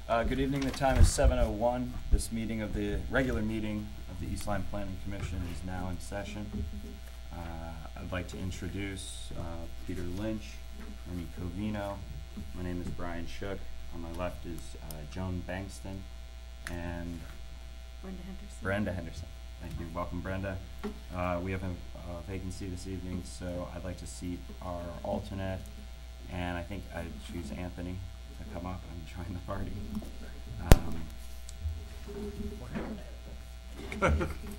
Good evening. The time is 7:01. This meeting of the regular meeting of the East Lyme Planning Commission is now in session. I'd like to introduce Peter Lynch, Ernie Covino. My name is Brian Shook. On my left is Joan Bankston and Brenda Henderson. Thank you. Welcome, Brenda. We have a vacancy this evening, so I'd like to seat our alternate, and I think I'd choose Anthony to come up and join the party.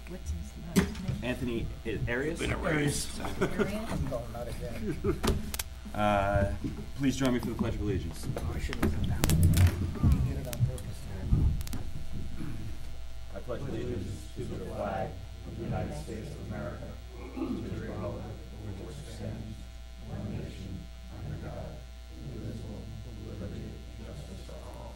What's his name? Anthony Arias? Arias. No, not again. Please join me for the Pledge of Allegiance. I should have done that. You did it on purpose. I pledge allegiance to the flag of the United States of America, to the republic which stands, one nation, under God, indivisible, with liberty and justice for all.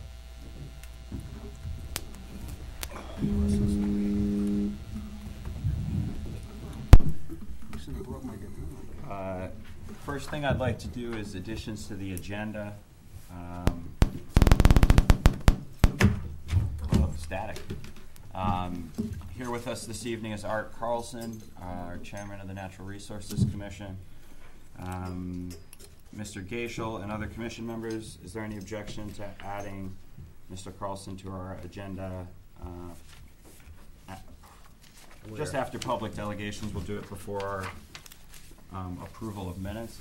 First thing I'd like to do is additions to the agenda. Static. Here with us this evening is Art Carlson, our chairman of the Natural Resources Commission. Mr. Gaishel and other commission members, is there any objection to adding Mr. Carlson to our agenda? Just after public delegations, we'll do it before our approval of minutes.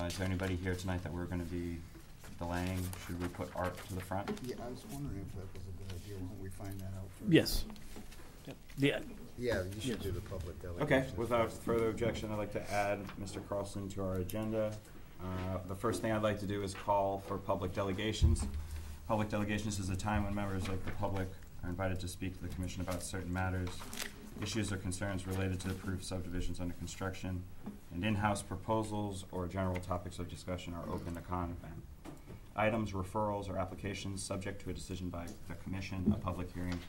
Is there anybody here tonight that we're going to be delaying? Should we put Art to the front? Yeah, I was wondering if that was a good idea when we find that out first. Yes. Yep. Yeah, you should do the public delegation. Okay, without further objection, I'd like to add Mr. Carlson to our agenda. The first thing I'd like to do is call for public delegations. Public delegations is a time when members of the public are invited to speak to the commission about certain matters, issues or concerns related to approved subdivisions under construction, and in-house proposals or general topics of discussion are open to comment. Items, referrals, or applications subject to a decision by the commission, a public hearing,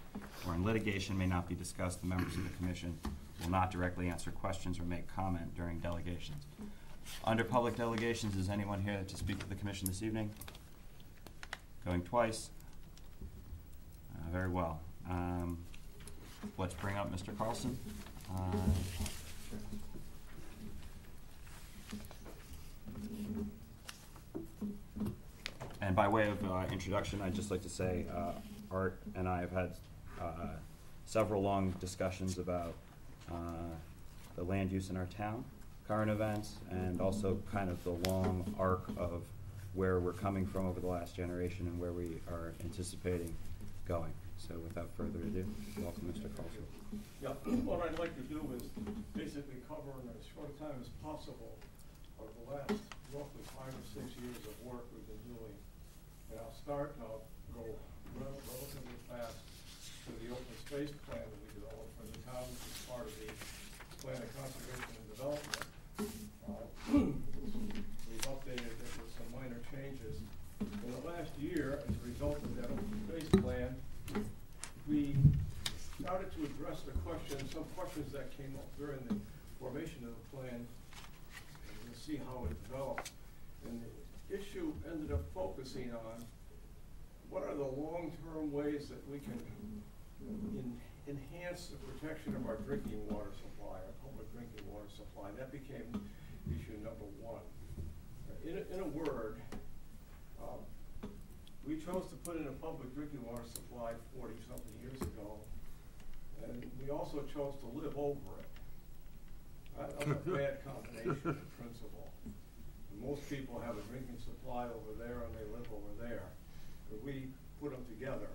or in litigation may not be discussed. The members of the commission will not directly answer questions or make comment during delegations. Under public delegations, is anyone here to speak to the commission this evening? Going twice. Very well. Let's bring up Mr. Carlson. And by way of introduction, I'd just like to say Art and I have had several long discussions about the land use in our town, current events, and also kind of the long arc of where we're coming from over the last generation and where we are anticipating going. So without further ado, welcome Mr. Carlson. Yeah, what I'd like to do is basically cover in as short a time as possible of the last roughly 5 or 6 years of work we've been doing. And I'll start and I'll go relatively fast to the open space plan that we developed for the town, which is part of the plan of conservation and development. We've updated it with some minor changes. In the last year, as a result of that open space plan, we started to address some questions that came up during the formation of the plan, and we'll see how it developed. And the issue ended up focusing on what are the long-term ways that we can enhance the protection of our drinking water supply, our public drinking water supply. That became issue number one. In a word, we chose to put in a public drinking water supply 40-something years ago, and we also chose to live over it. That's a bad combination in principle. Most people have a drinking supply over there and they live over there. But we put them together.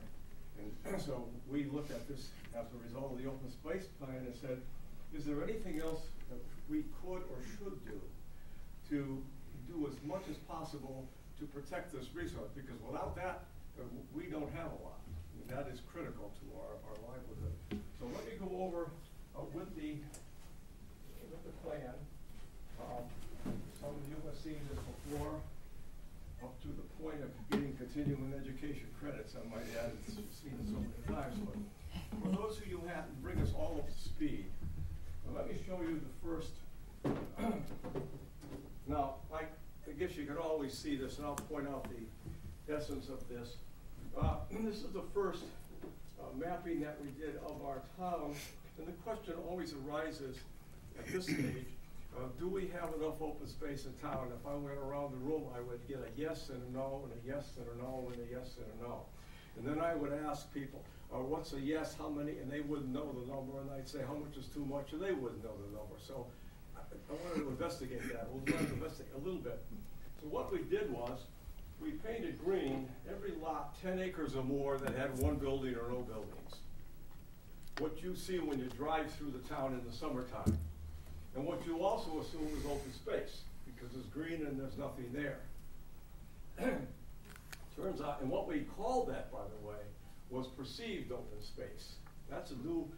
And so we looked at this as a result of the open space plan and said, is there anything else that we could or should do to do as much as possible to protect this resource? Because without that, we don't have a lot. I mean, that is critical to our livelihood. So let me go over with the plan. Some of you have seen this before, up to the point of getting continuing education credits. I might add, it's seen it so many times. But for those of you who have to bring us all up to speed, let me show you the first. Now, like guess you can always see this, and I'll point out the essence of this. This is the first mapping that we did of our town, and the question always arises at this stage, do we have enough open space in town? If I went around the room, I would get a yes and a no, and a yes and a no, and a yes and a no. And then I would ask people, what's a yes, how many, and they wouldn't know the number, and I'd say how much is too much, and they wouldn't know the number. So I wanted to investigate that, a little bit. So what we did was, we painted green every lot 10 acres or more that had one building or no buildings. What you see when you drive through the town in the summertime. And what you also assume is open space, because it's green and there's nothing there. Turns out, and what we called that, by the way, was perceived open space. That's a new,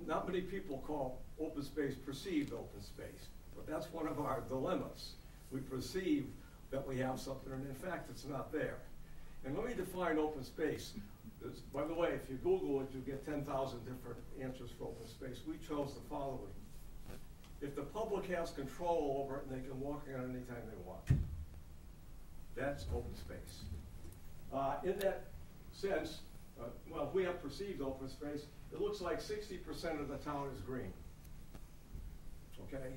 not many people call open space perceived open space, but that's one of our dilemmas. We perceive that we have something, and in fact, it's not there. And let me define open space. By the way, if you Google it, you'll get 10,000 different answers for open space. We chose the following. If the public has control over it and they can walk in anytime they want, that's open space. In that sense, well, if we have perceived open space, it looks like 60% of the town is green. Okay?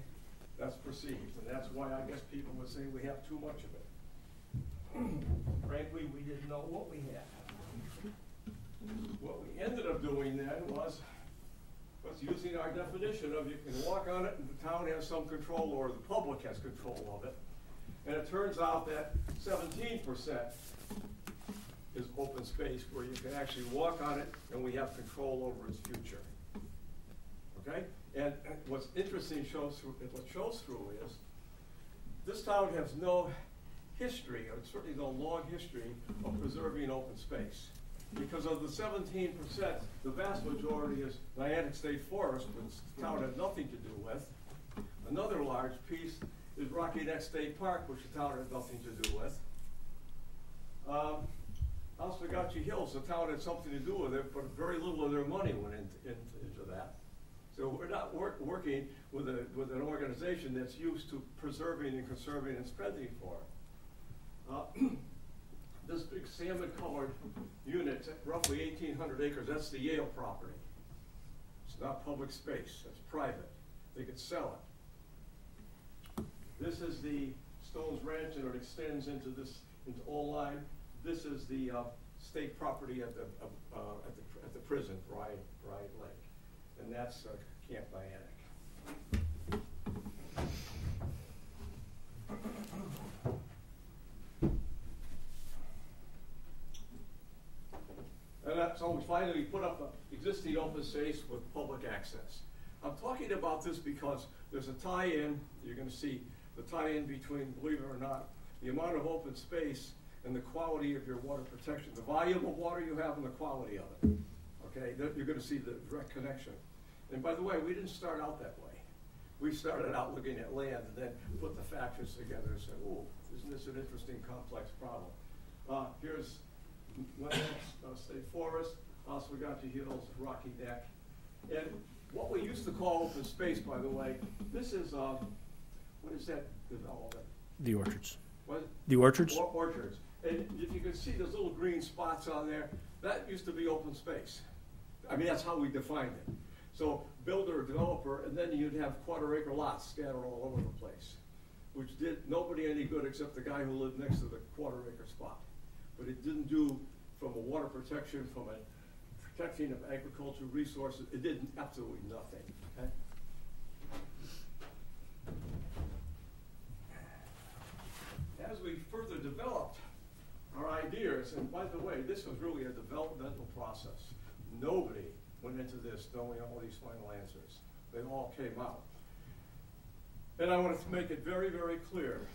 That's perceived, and that's why I guess people would say we have too much of it. Frankly, we didn't know what we had. What we ended up doing then was using our definition of you can walk on it and the town has some control, or the public has control of it. And it turns out that 17% is open space where you can actually walk on it and we have control over its future. Okay? And what's interesting what shows through is this town has no history, or certainly no long history, of preserving open space. Because of the 17%, the vast majority is Niantic State Forest, which the town had nothing to do with. Another large piece is Rocky Neck State Park, which the town had nothing to do with. Oswegatchie Hills, the town had something to do with it, but very little of their money went into that. So we're not working with an organization that's used to preserving and conserving and spending for it. This big salmon-colored unit, roughly 1,800 acres, that's the Yale property. It's not public space, it's private. They could sell it. This is the Stones Ranch, and it extends into Old Lyme. This is the state property at the prison, Bride Lake, and that's Camp Niantic. And so we finally put up an existing open space with public access. I'm talking about this because there's a tie-in. You're going to see the tie-in between, believe it or not, the amount of open space and the quality of your water protection, the volume of water you have and the quality of it. Okay, you're going to see the direct connection. And by the way, we didn't start out that way. We started out looking at land and then put the factors together and said, oh, isn't this an interesting, complex problem? Here's State Forest, Oswegatchie Hills, Rocky Neck. And what we used to call open space, by the way, this is, what is that development? The orchards. What? The orchards? Orchards. And if you can see those little green spots on there, that used to be open space. I mean, that's how we defined it. So builder, developer, and then you'd have quarter-acre lots scattered all over the place, which did nobody any good except the guy who lived next to the quarter-acre spot. But it didn't do, from a water protection, from a protecting of agricultural resources, it did absolutely nothing. Okay? As we further developed our ideas, and by the way, this was really a developmental process. Nobody went into this knowing all these final answers. They all came out. And I wanted to make it very, very clear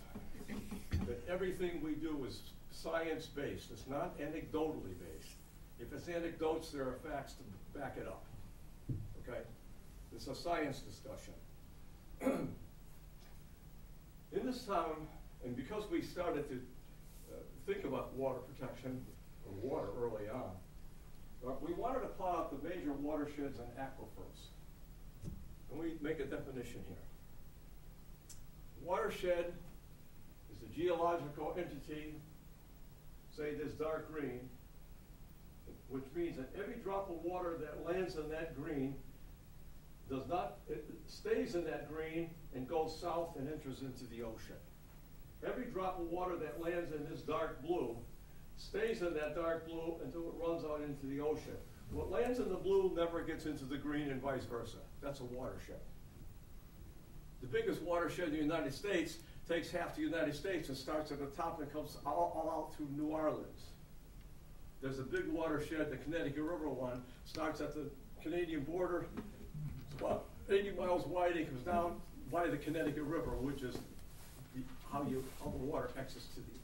that everything we do is science-based. It's not anecdotally based. If it's anecdotes, there are facts to back it up. Okay? It's a science discussion. In this town, and because we started to think about water protection, or water early on, we wanted to plot out the major watersheds and aquifers. And we make a definition here. Watershed is a geological entity, say this dark green, which means that every drop of water that lands in that green it stays in that green and goes south and enters into the ocean. Every drop of water that lands in this dark blue stays in that dark blue until it runs out into the ocean. What lands in the blue never gets into the green and vice versa. That's a watershed. The biggest watershed in the United States takes half the United States and starts at the top and comes all out through New Orleans. There's a big watershed, the Connecticut River one, starts at the Canadian border. It's about 80 miles wide and comes down by the Connecticut River, which is how the water exits to the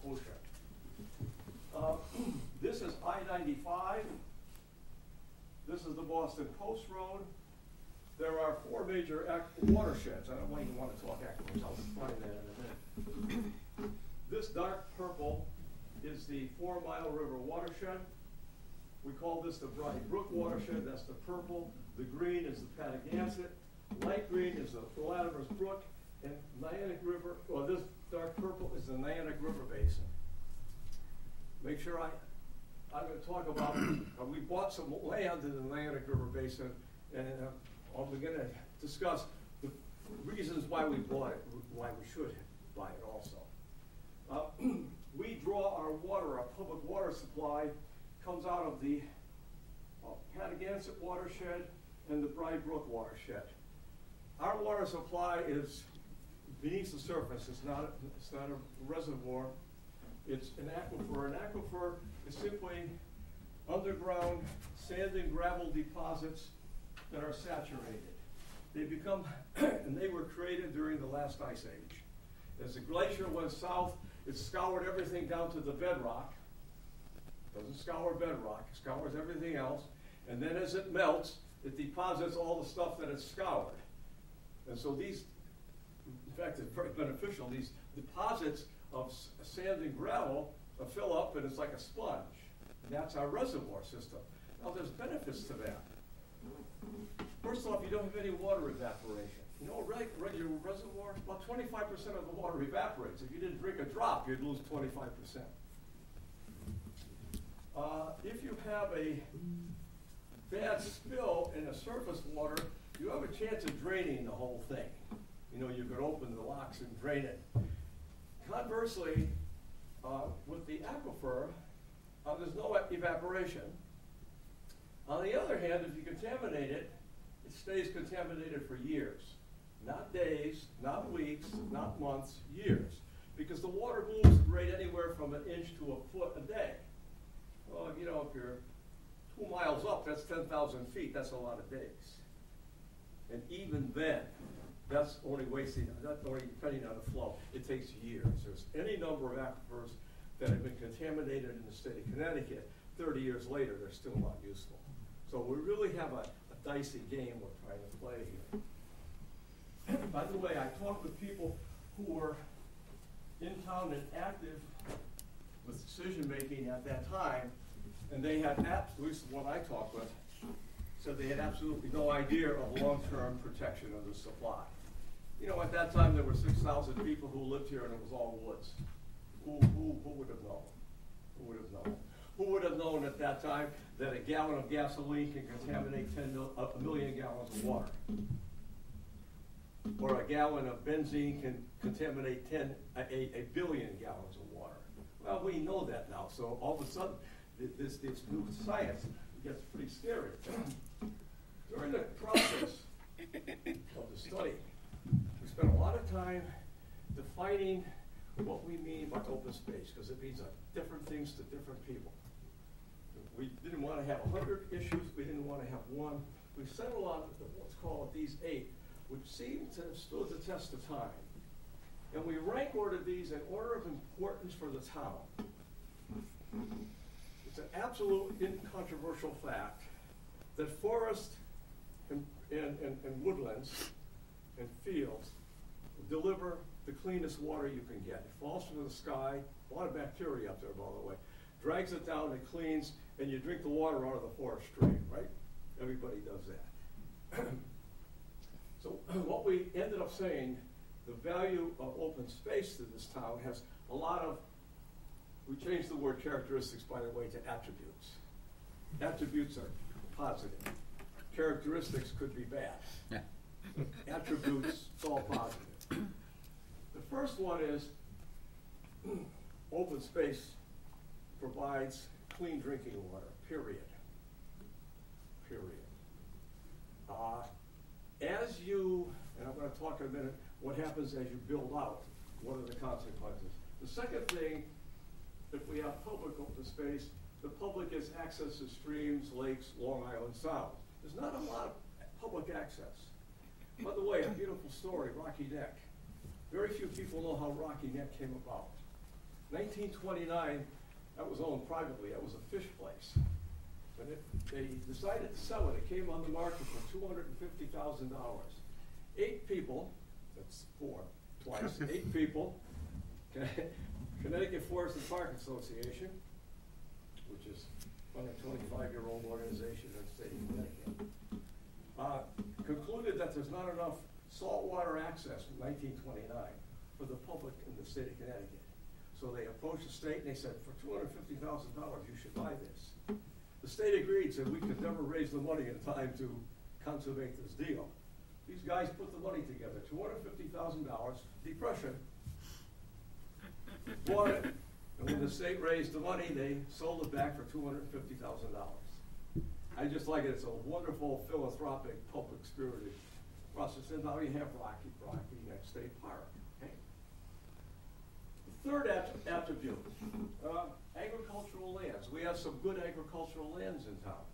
ocean. This is I-95. This is the Boston Post Road. There are 4 major watersheds. I don't even want to talk aquifers. I'll find that in a minute. This dark purple is the 4 Mile River watershed. We call this the Bride Brook watershed. That's the purple. The green is the Patagonia. Light green is the Latimer's Brook. And Niantic River, well, this dark purple is the Niantic River Basin. Make sure I'm going to talk about, we bought some land in the Niantic River Basin, and I'm going to discuss the reasons why we bought it, why we should buy it also. We draw our water, our public water supply comes out of the Patagonia watershed and the Bride Brook watershed. Our water supply is beneath the surface. It's not a reservoir. It's an aquifer. An aquifer is simply underground sand and gravel deposits that are saturated. They become, and they were created during the last ice age. As the glacier went south, it scoured everything down to the bedrock. Doesn't scour bedrock, it scours everything else. And then as it melts, it deposits all the stuff that it's scoured. And so these, in fact, it's very beneficial. These deposits of sand and gravel fill up and it's like a sponge. And that's our reservoir system. Now there's benefits to that. First off, you don't have any water evaporation. You know, a regular reservoir, about 25% of the water evaporates. If you didn't drink a drop, you'd lose 25%. If you have a bad spill in the surface water, you have a chance of draining the whole thing. You know, you could open the locks and drain it. Conversely, with the aquifer, there's no evaporation. On the other hand, if you contaminate it, it stays contaminated for years. Not days, not weeks, not months, years. Because the water moves at a rate anywhere from an inch to a foot a day. Well, you know, if you're 2 miles up, that's 10,000 feet. That's a lot of days. And even then, that's only depending on the flow. It takes years. There's any number of aquifers that have been contaminated in the state of Connecticut. 30 years later, they're still not useful. So we really have a dicey game we're trying to play here. By the way, I talked with people who were in town and active with decision making at that time, and they had, at least the one I talked with, said they had absolutely no idea of long-term protection of the supply. You know, at that time there were 6,000 people who lived here and it was all woods. Who would have known? Who would have known? Who would have known at that time that a gallon of gasoline can contaminate a million gallons of water? Or a gallon of benzene can contaminate a billion gallons of water? Well, we know that now, so all of a sudden, this new science gets pretty scary. During the process of the study, we spent a lot of time defining what we mean by open space, because it means different things to different people. We didn't want to have 100 issues, we didn't want to have one. We settled on what's called these 8, which seem to have stood the test of time. And we rank ordered these in order of importance for the town. It's an absolute incontroversial fact that forests and woodlands and fields deliver the cleanest water you can get. It falls from the sky, a lot of bacteria up there, by the way, drags it down, it cleans, and you drink the water out of the forest stream, right? Everybody does that. So what we ended up saying, the value of open space to this town has a lot of, we changed the word characteristics, by the way, to attributes. Attributes are positive. Characteristics could be bad. Yeah. Attributes, it's all positive. The first one is open space provides clean drinking water, period. Period. As you, and I'm going to talk in a minute, what happens as you build out, what are the consequences? The second thing, if we have public open space, the public has access to streams, lakes, Long Island Sound. There's not a lot of public access. By the way, a beautiful story, Rocky Neck. Very few people know how Rocky Neck came about. 1929, that was owned privately. That was a fish place. But they decided to sell it. It came on the market for $250,000. 8 people, that's 4 twice, 8 people, Connecticut Forest and Park Association, which is a 125-year-old organization in the state of Connecticut, concluded that there's not enough saltwater access in 1929 for the public in the state of Connecticut. So they approached the state and they said, for $250,000, you should buy this. The state agreed, said we could never raise the money in time to consummate this deal. These guys put the money together, $250,000, depression, bought it, and when the state raised the money, they sold it back for $250,000. I just like it. It's a wonderful philanthropic, public-spirited process. And now you have Rocky Neck State Park. Okay. The third attribute, agricultural lands. We have some good agricultural lands in town.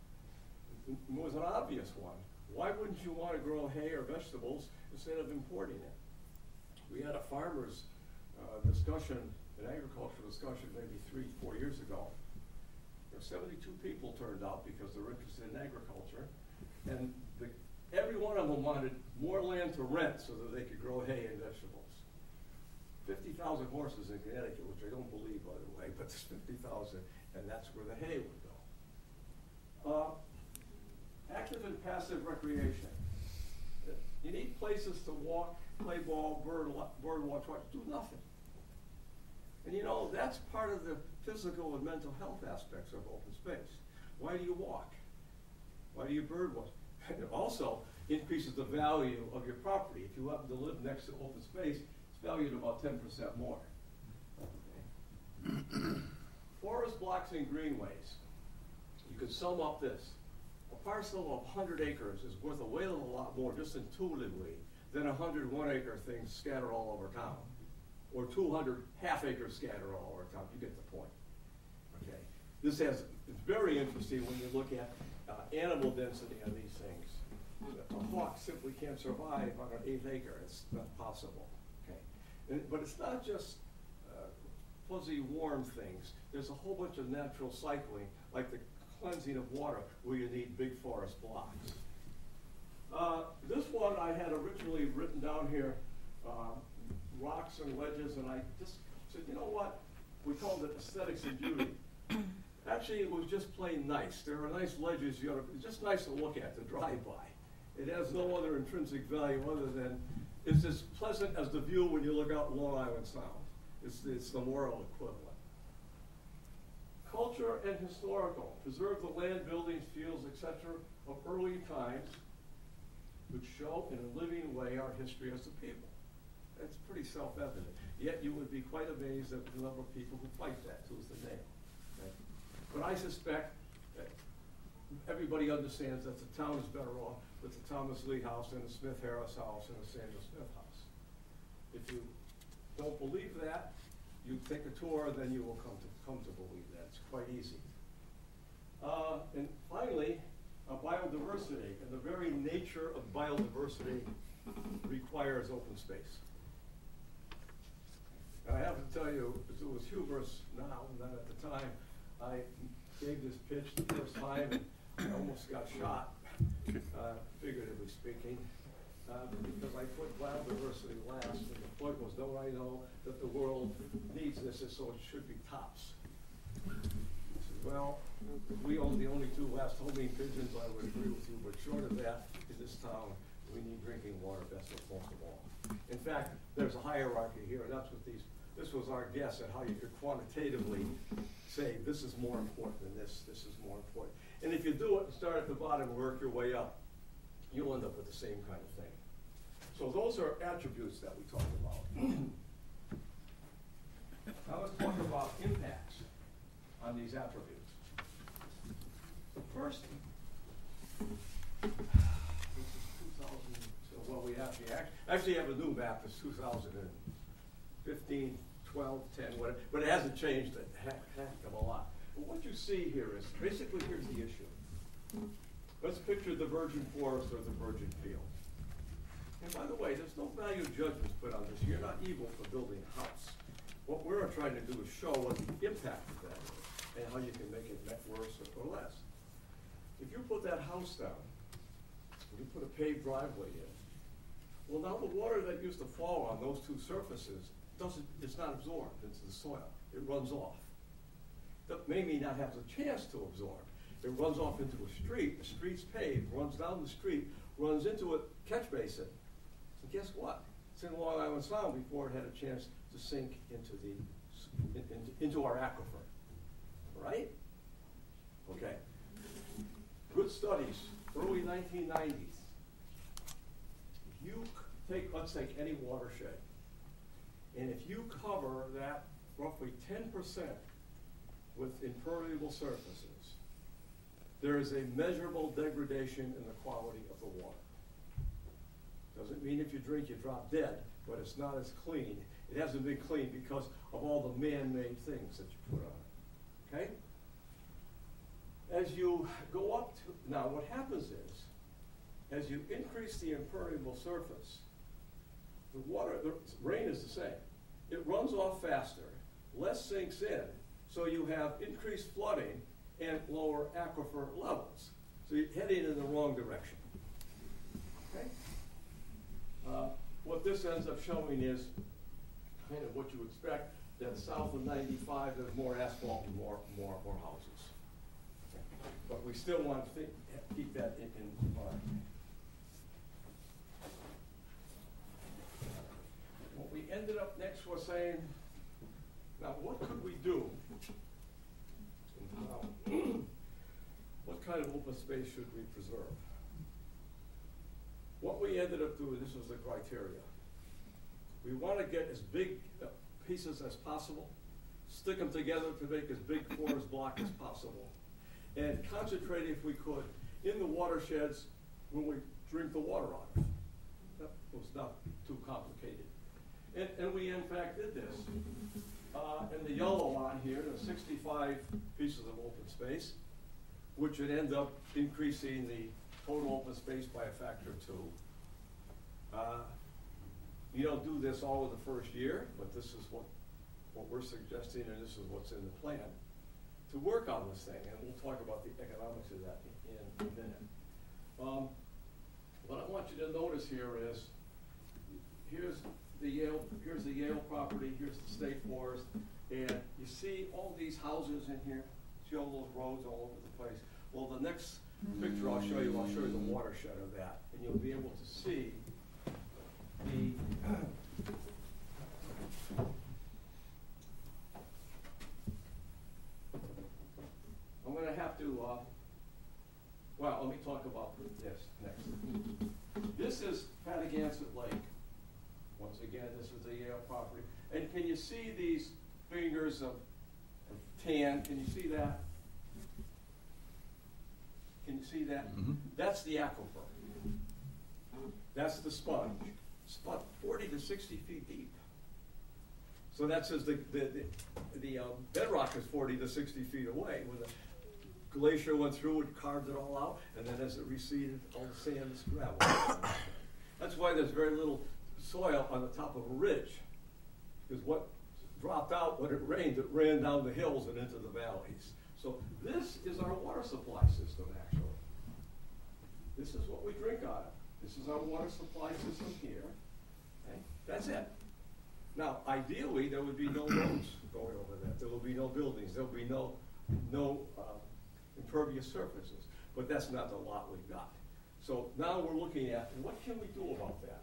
It was an obvious one. Why wouldn't you want to grow hay or vegetables instead of importing it? We had a farmer's discussion, an agricultural discussion maybe 3-4 years ago. There were 72 people turned out because they're interested in agriculture. And every one of them wanted more land to rent so that they could grow hay and vegetables. 50,000 horses in Connecticut, which I don't believe, by the way, but there's 50,000, and that's where the hay would go. Active and passive recreation. You need places to walk, play ball, bird watch, do nothing. And you know, that's part of the physical and mental health aspects of open space. Why do you walk? Why do you bird watch? And it also increases the value of your property. If you happen to live next to open space, it's valued about 10% more. Okay. Forest blocks and greenways. You could sum up this. A parcel of 100 acres is worth a whale of a lot more, just intuitively, than 100 one-acre things scattered all over town. Or 200 half-acres scattered all over town. You get the point. Okay. This it's very interesting when you look at animal density on these things. A hawk simply can't survive on an 1/8 acre. It's not possible. Okay. But it's not just fuzzy, warm things. There's a whole bunch of natural cycling, like the cleansing of water, where you need big forest blocks. This one I had originally written down here, rocks and ledges, and I just said, you know what? We called it aesthetics and beauty. Actually, it was just plain nice. There are nice ledges, it's just nice to look at, to drive by. It has no other intrinsic value other than it's as pleasant as the view when you look out Long Island Sound. It's the moral equivalent. Culture and historical. Preserve the land, buildings, fields, etc. of early times, which show in a living way our history as a people. That's pretty self-evident. Yet you would be quite amazed at the number of people who fight that tooth and nail. Okay? But I suspect that everybody understands that the town is better off with the Thomas Lee House and the Smith Harris House and the Samuel Smith House. If you don't believe that, you take a tour, then you will come to believe that. It's quite easy. And finally, biodiversity. And the very nature of biodiversity requires open space. I have to tell you, it was humorous now, and then at the time, I gave this pitch the first time, and I almost got shot, figuratively speaking, because I put biodiversity last, and the point was, don't I know that the world needs this, and so it should be tops. I said, well, if we own the only 2 last homing pigeons, I would agree with you, but short of that, in this town, we need drinking water best of most of all. In fact, there's a hierarchy here, and that's what this was our guess at how you could quantitatively say this is more important than this is more important. And if you do it and start at the bottom and work your way up, you'll end up with the same kind of thing. So those are attributes that we talk about. Now let's talk about impacts on these attributes. The first, this is 2000, so well we actually have a new map, it's 2015, 12, 10, whatever, but it hasn't changed a heck of a lot. But what you see here is, basically here's the issue. Let's picture the virgin forest or the virgin field. And by the way, there's no value judgments put on this. You're not evil for building a house. What we're trying to do is show what the impact of that is and how you can make it worse or less. If you put that house down, and you put a paved driveway in, well now the water that used to fall on those two surfaces it's not absorbed into the soil. It runs off. That may not have the chance to absorb. It runs off into a street, the street's paved, runs down the street, runs into a catch basin. And guess what? It's in Long Island Sound before it had a chance to sink into our aquifer, right? Okay. Good studies, early 1990s. Let's take any watershed, and if you cover that roughly 10% with impermeable surfaces, there is a measurable degradation in the quality of the water. Doesn't mean if you drink you drop dead, but it's not as clean. It hasn't been cleaned because of all the man-made things that you put on it, okay? As you go up to, now what happens is, as you increase the impermeable surface, the rain is the same. It runs off faster, less sinks in, so you have increased flooding and lower aquifer levels. So you're heading in the wrong direction, okay? What this ends up showing is kind of what you expect, that south of 95 there's more asphalt and more houses. Okay. But we still want to keep that in mind. What we ended up next was saying, now what could we do? What kind of open space should we preserve? What we ended up doing, this was the criteria. We want to get as big pieces as possible, stick them together to make as big forest block as possible, and concentrate, if we could, in the watersheds when we drink the water out of. That was not too complicated. And we, in fact, did this. And the yellow on here, the 65 pieces of open space, which would end up increasing the total open space by a factor of 2. You don't do this all in the first year, but this is what we're suggesting, and this is what's in the plan to work on this thing. And we'll talk about the economics of that in a minute. What I want you to notice here is, here's the Yale property, here's the state forest, and you see all these houses in here, see all those roads all over the place. Well, the next picture I'll show you the watershed of that, and you'll be able to see the I'm going to have to, well, let me talk about this next. This is Patagonia Lake. Once again, this is the Yale property. And can you see these fingers of tan? Can you see that? Can you see that? Mm-hmm. That's the aquifer. That's the sponge. It's about 40 to 60 feet deep. So that says the bedrock is 40 to 60 feet away. When the glacier went through, it carved it all out, and then as it receded, all the sand is gravel. That's why there's very little soil on the top of a ridge, because what dropped out when it rained, it ran down the hills and into the valleys. So this is our water supply system, actually. This is what we drink out of. This is our water supply system here. Okay? That's it. Now, ideally, there would be no roads going over that. There will be no buildings. There will be no impervious surfaces. But that's not the lot we've got. So now we're looking at, what can we do about that?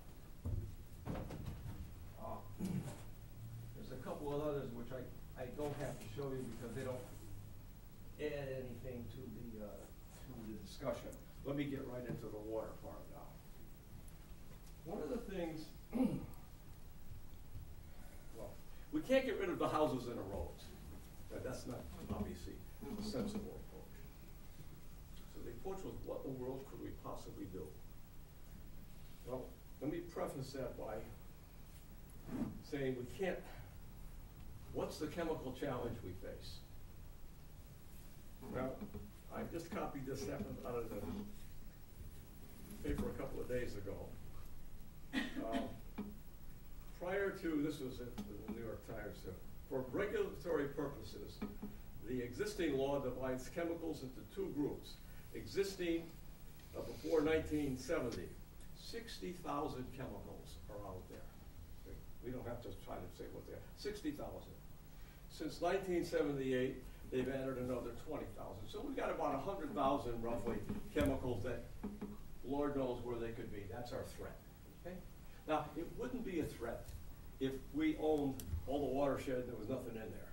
There's a couple of others which I don't have to show you because they don't add anything to the discussion. Let me get right into the water part now. One of the things, well, we can't get rid of the houses and the roads. That's not obviously a sensible approach. So the approach was, what in the world could we possibly do? Well, let me preface that by saying we can't, what's the chemical challenge we face? Well, I just copied this happened out of the paper a couple of days ago. Prior to, this was in the New York Times, for regulatory purposes, the existing law divides chemicals into two groups. Existing before 1970, 60,000 chemicals are out there. We don't have to try to say what they are, 60,000. Since 1978, they've added another 20,000. So we've got about 100,000 roughly chemicals that Lord knows where they could be. That's our threat. Okay? Now, it wouldn't be a threat if we owned all the watershed and there was nothing in there,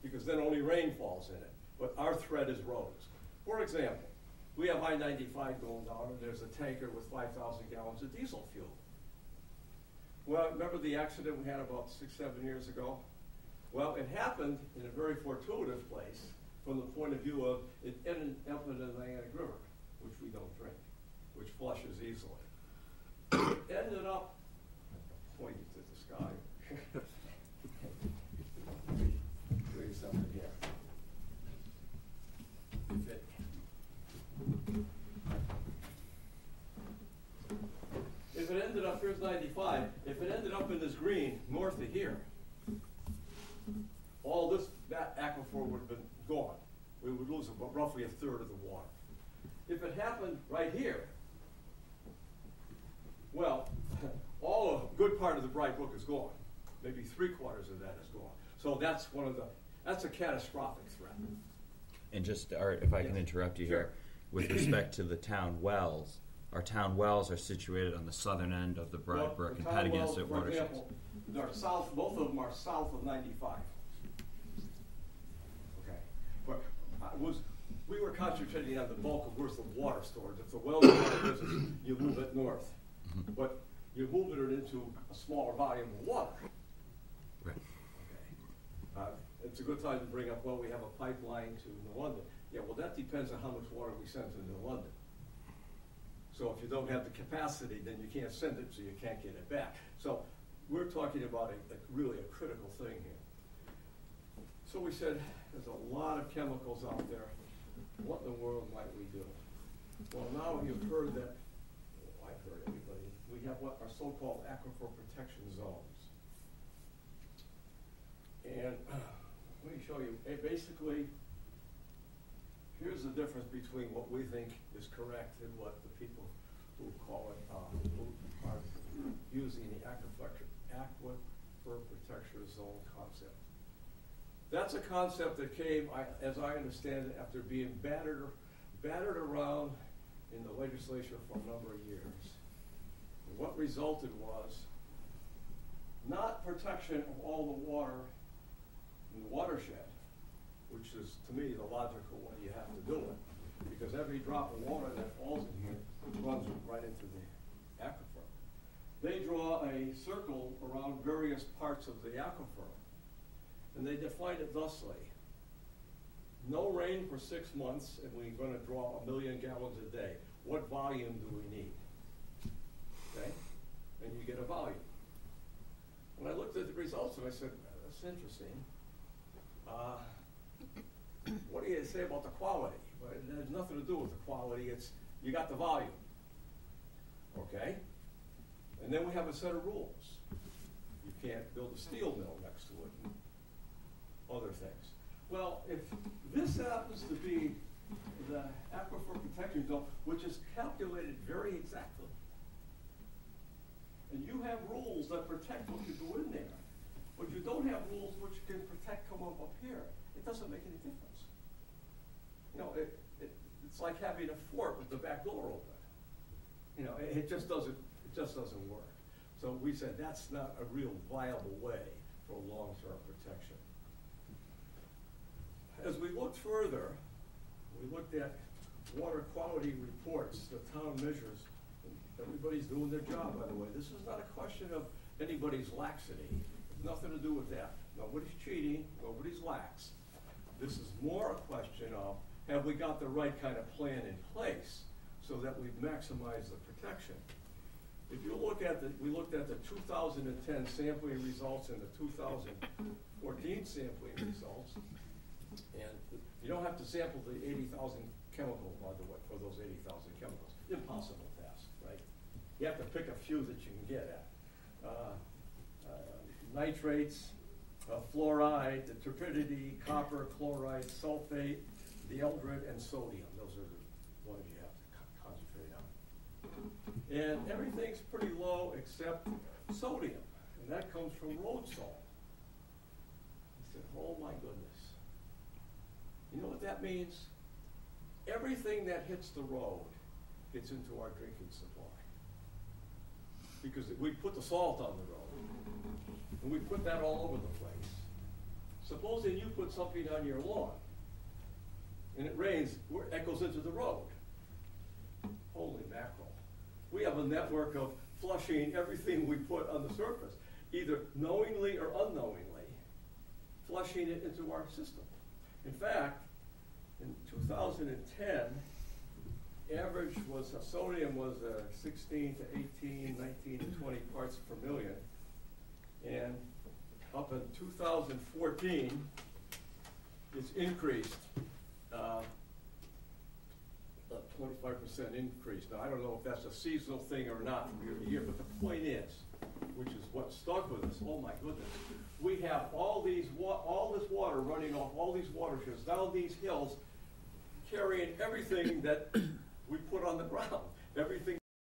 because then only rain falls in it. But our threat is roads. For example, we have I-95 going down, and there's a tanker with 5,000 gallons of diesel fuel. Well, remember the accident we had about 6-7 years ago? Well, it happened in a very fortuitous place from the point of view of it ended up in the Atlantic River, which we don't drink, which flushes easily. It ended up, pointing to the sky. Show you something here. If it ended up, here's 95, if it ended up in this green north of here, all this, that aquifer would have been gone. We would lose about roughly a third of the water. If it happened right here, well, all a good part of the Bright Brook is gone. Maybe 3/4 of that is gone. So that's that's a catastrophic threat. And just, Art, if I can Yes. interrupt you Sure. here, with respect to the town wells, our town wells are situated on the southern end of the Broad Brook and Patagonia For watersheds. example, they're south, both of them are south of 95. Okay, but we were concentrating on the bulk of where's the water storage. If the well's in the business, you move it north, but you move it into a smaller volume of water. Right. Okay. It's a good time to bring up, well, we have a pipeline to New London. Yeah, well, that depends on how much water we send to New London. So if you don't have the capacity, then you can't send it, so you can't get it back. So we're talking about really a critical thing here. So we said, there's a lot of chemicals out there. What in the world might we do? Well, now you've heard that, well, I've heard everybody, we have what are so-called aquifer protection zones. And let me show you, basically, here's the difference between what we think is correct and what the people who call it, who are using the aquifer protection zone concept. That's a concept that came, as I understand it, after being battered around in the legislature for a number of years. And what resulted was not protection of all the water in the watershed, which is, to me, the logical way you have to do it, because every drop of water that falls in here runs right into the aquifer. They draw a circle around various parts of the aquifer, and they define it thusly. No rain for 6 months, and we're going to draw 1 million gallons a day. What volume do we need? Okay? And you get a volume. When I looked at the results, and I said, that's interesting. What do you say about the quality? Well, it has nothing to do with the quality. It's, you got the volume. Okay? And then we have a set of rules. You can't build a steel mill next to it and other things. Well, if this happens to be the aquifer protection zone, which is calculated very exactly, and you have rules that protect what you do in there, but you don't have rules which can protect come up here, it doesn't make any difference. You know, it's like having a fort with the back door open. You know, it just doesn't work. So we said that's not a real viable way for long-term protection. As we looked further, we looked at water quality reports, the town measures. Everybody's doing their job, by the way. This is not a question of anybody's laxity. It's nothing to do with that. Nobody's cheating, nobody's lax. This is more a question of, have we got the right kind of plan in place so that we maximize the protection? If you look at we looked at the 2010 sampling results and the 2014 sampling results, and you don't have to sample the 80,000 chemicals, by the way, for those 80,000 chemicals. Impossible task, right? You have to pick a few that you can get at. Nitrates, fluoride, the turbidity, copper, chloride, sulfate, the eldred, and sodium. Those are the ones you have to concentrate on. And everything's pretty low except sodium, and that comes from road salt. I said, oh my goodness. You know what that means? Everything that hits the road gets into our drinking supply. Because we put the salt on the road, and we put that all over the place. Supposing you put something on your lawn, and it rains, that goes into the road. Holy mackerel. We have a network of flushing everything we put on the surface, either knowingly or unknowingly, flushing it into our system. In fact, in 2010, average was sodium was 16 to 18, 19 to 20 parts per million. And up in 2014, it's increased, 25% increase. Now, I don't know if that's a seasonal thing or not from year to year, but the point is, which is what stuck with us, oh my goodness, we have all this water running off all these watersheds down these hills, carrying everything that we put on